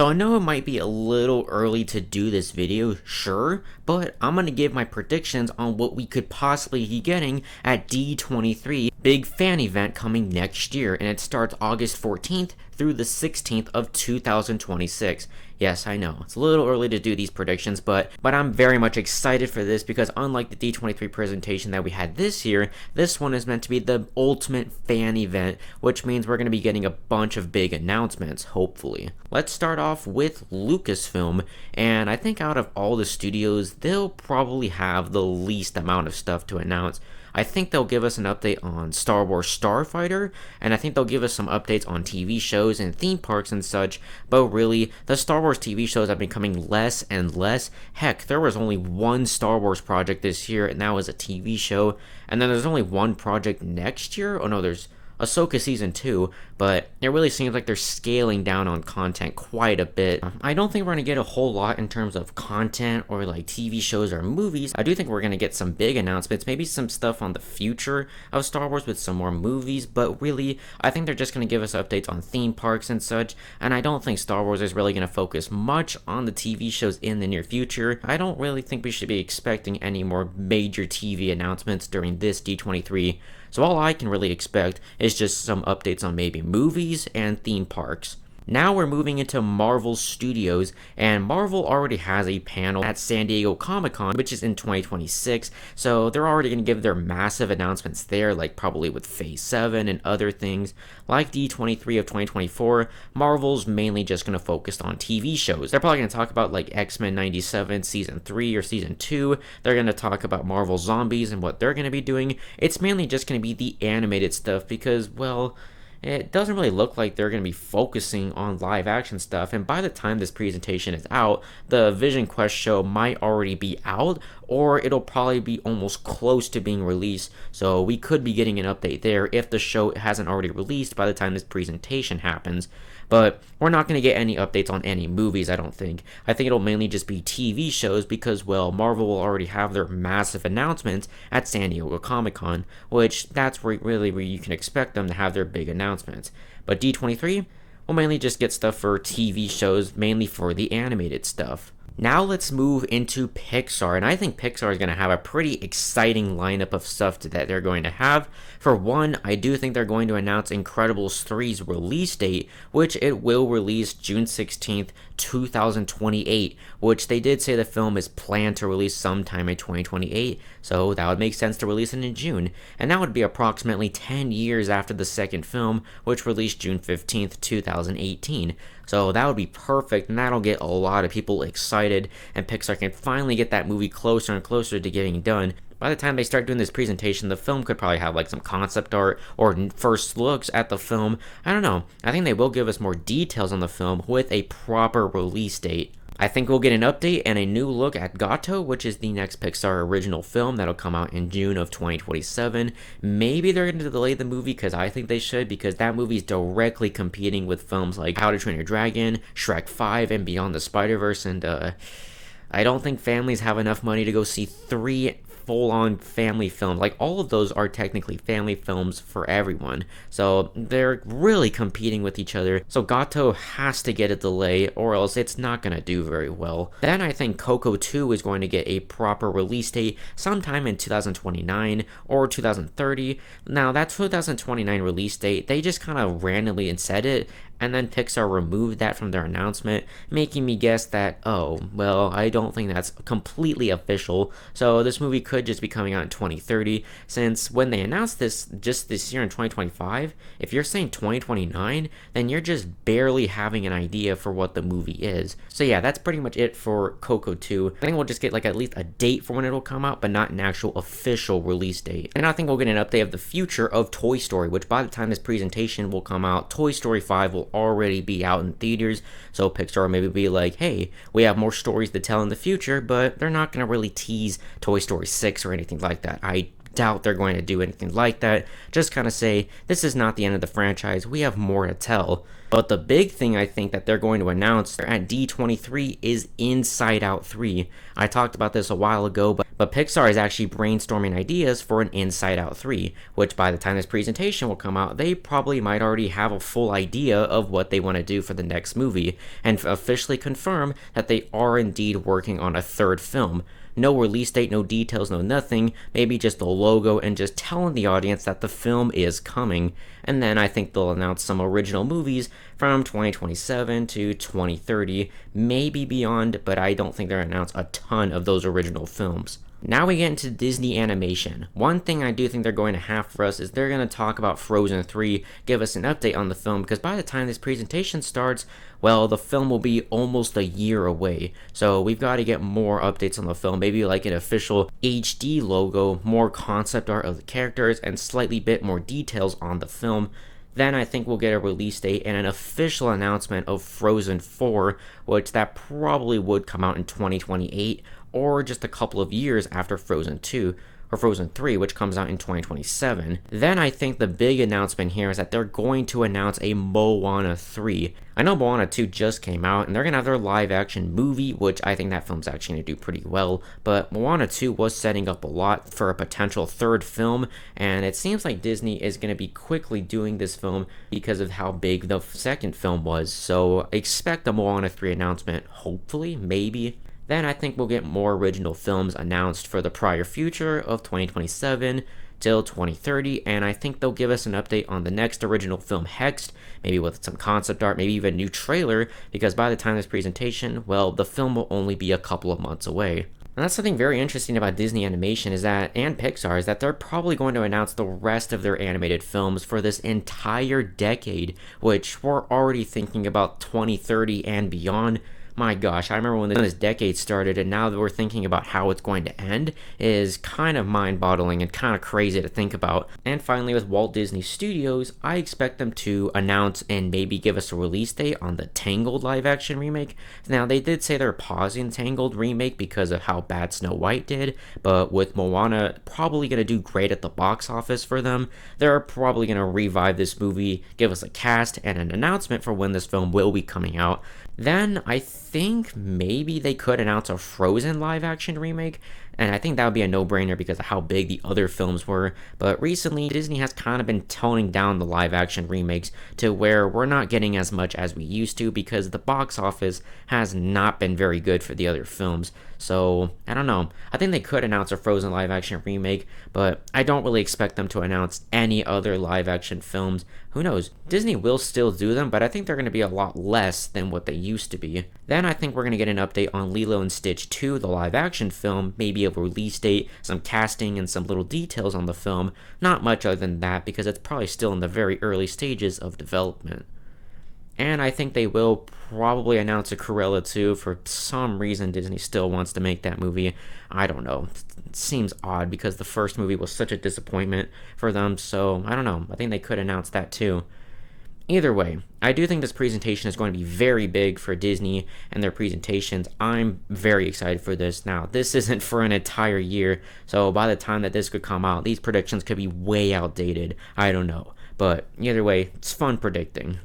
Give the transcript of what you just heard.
So I know it might be a little early to do this video, sure, but I'm going to give my predictions on what we could possibly be getting at D23, big fan event coming next year, and it starts August 14th through the 16th of 2026. Yes, I know, it's a little early to do these predictions, but I'm very much excited for this because unlike the D23 presentation that we had this year, this one is meant to be the ultimate fan event, which means we're going to be getting a bunch of big announcements, hopefully. Let's start off with Lucasfilm, and I think out of all the studios, they'll probably have the least amount of stuff to announce. I think they'll give us an update on Star Wars Starfighter, and I think they'll give us some updates on TV shows and theme parks and such, but really, the Star Wars TV shows have been coming less and less. Heck, there was only one Star Wars project this year, and that was a TV show, and then there's only one project next year. Oh no, there's Ahsoka Season 2, but it really seems like they're scaling down on content quite a bit. I don't think we're going to get a whole lot in terms of content or like TV shows or movies. I do think we're going to get some big announcements, maybe some stuff on the future of Star Wars with some more movies, but really, I think they're just going to give us updates on theme parks and such, and I don't think Star Wars is really going to focus much on the TV shows in the near future. I don't really think we should be expecting any more major TV announcements during this D23. So all I can really expect is just some updates on maybe movies and theme parks. Now we're moving into Marvel Studios, and Marvel already has a panel at San Diego Comic-Con, which is in 2026, so they're already going to give their massive announcements there, like probably with Phase 7 and other things. Like D23 of 2024, Marvel's mainly just going to focus on TV shows. They're probably going to talk about like X-Men 97 Season 3 or Season 2, they're going to talk about Marvel Zombies and what they're going to be doing. It's mainly just going to be the animated stuff because, well, it doesn't really look like they're going to be focusing on live action stuff, and by the time this presentation is out, the Vision Quest show might already be out, or it'll probably be almost close to being released, so we could be getting an update there if the show hasn't already released by the time this presentation happens. But we're not going to get any updates on any movies, I don't think. I think it'll mainly just be TV shows because, well, Marvel will already have their massive announcements at San Diego Comic-Con, which that's really where you can expect them to have their big announcements. But D23 will mainly just get stuff for TV shows, mainly for the animated stuff. Now let's move into Pixar, and I think Pixar is going to have a pretty exciting lineup of stuff that they're going to have. For one, I do think they're going to announce Incredibles 3's release date, which it will release June 16th, 2028, which they did say the film is planned to release sometime in 2028, so that would make sense to release it in June, and that would be approximately 10 years after the second film, which released June 15th, 2018. So that would be perfect, and that'll get a lot of people excited, and Pixar can finally get that movie closer and closer to getting done. By the time they start doing this presentation, the film could probably have like some concept art or first looks at the film. I don't know. I think they will give us more details on the film with a proper release date. I think we'll get an update and a new look at Gato, which is the next Pixar original film that'll come out in June of 2027. Maybe they're going to delay the movie because I think they should, because that movie is directly competing with films like How to Train Your Dragon, Shrek 5, and Beyond the Spider-Verse, and I don't think families have enough money to go see 3 full-on family films. Like, all of those are technically family films for everyone, so they're really competing with each other. So Gato has to get a delay, or else it's not going to do very well. Then I think Coco 2 is going to get a proper release date sometime in 2029 or 2030. Now, that 2029 release date, they just kind of randomly said it, and then Pixar removed that from their announcement, making me guess that, oh, well, I don't think that's completely official, so this movie could just be coming out in 2030, since when they announced this just this year in 2025, if you're saying 2029, then you're just barely having an idea for what the movie is. So yeah, that's pretty much it for Coco 2. I think we'll just get like at least a date for when it'll come out, but not an actual official release date. And I think we'll get an update of the future of Toy Story, which by the time this presentation will come out, Toy Story 5 will already be out in theaters, so Pixar will maybe be like, hey, we have more stories to tell in the future, but they're not going to really tease Toy Story 6 or anything like that. I doubt they're going to do anything like that. Just kind of say, this is not the end of the franchise, we have more to tell. But the big thing I think that they're going to announce at D23 is Inside Out 3. I talked about this a while ago, but But Pixar is actually brainstorming ideas for an Inside Out 3, which by the time this presentation will come out, they probably might already have a full idea of what they want to do for the next movie, and officially confirm that they are indeed working on a third film. No release date, no details, no nothing, maybe just the logo and just telling the audience that the film is coming. And then I think they'll announce some original movies from 2027 to 2030, maybe beyond, but I don't think they'll announce a ton of those original films. Now we get into Disney animation. One thing I do think they're going to have for us is they're going to talk about Frozen 3, give us an update on the film, because by the time this presentation starts, well, the film will be almost a year away. So we've got to get more updates on the film, maybe like an official HD logo, more concept art of the characters, and slightly bit more details on the film. Then I think we'll get a release date and an official announcement of Frozen 4, which that probably would come out in 2028, or just a couple of years after Frozen 2, or Frozen 3, which comes out in 2027. Then I think the big announcement here is that they're going to announce a Moana 3. I know Moana 2 just came out, and they're going to have their live-action movie, which I think that film's actually going to do pretty well, but Moana 2 was setting up a lot for a potential third film, and it seems like Disney is going to be quickly doing this film because of how big the second film was, so expect a Moana 3 announcement, hopefully, maybe. Then I think we'll get more original films announced for the prior future of 2027 till 2030, and I think they'll give us an update on the next original film, Hexed, maybe with some concept art, maybe even a new trailer, because by the time of this presentation, well, the film will only be a couple of months away. And that's something very interesting about Disney Animation is that, and Pixar, is that they're probably going to announce the rest of their animated films for this entire decade, which we're already thinking about 2030 and beyond. My gosh, I remember when this decade started, and now that we're thinking about how it's going to end is kind of mind-boggling and kind of crazy to think about. And finally, with Walt Disney Studios, I expect them to announce and maybe give us a release date on the Tangled live-action remake. Now, they did say they're pausing Tangled remake because of how bad Snow White did, but with Moana probably going to do great at the box office for them, they're probably going to revive this movie, give us a cast, and an announcement for when this film will be coming out. Then I think maybe they could announce a Frozen live-action remake, and I think that would be a no-brainer because of how big the other films were. But recently, Disney has kind of been toning down the live-action remakes to where we're not getting as much as we used to because the box office has not been very good for the other films. So, I don't know. I think they could announce a Frozen live-action remake, but I don't really expect them to announce any other live-action films. Who knows? Disney will still do them, but I think they're going to be a lot less than what they used to be. Then I think we're going to get an update on Lilo & Stitch 2, the live-action film, maybe a release date, some casting, and some little details on the film. Not much other than that, because it's probably still in the very early stages of development. And I think they will probably announce a Cruella 2. For some reason, Disney still wants to make that movie. I don't know. It seems odd because the first movie was such a disappointment for them, so I don't know. I think they could announce that too. Either way, I do think this presentation is going to be very big for Disney and their presentations. I'm very excited for this. Now, this isn't for an entire year, so by the time that this could come out, these predictions could be way outdated. I don't know. But either way, it's fun predicting.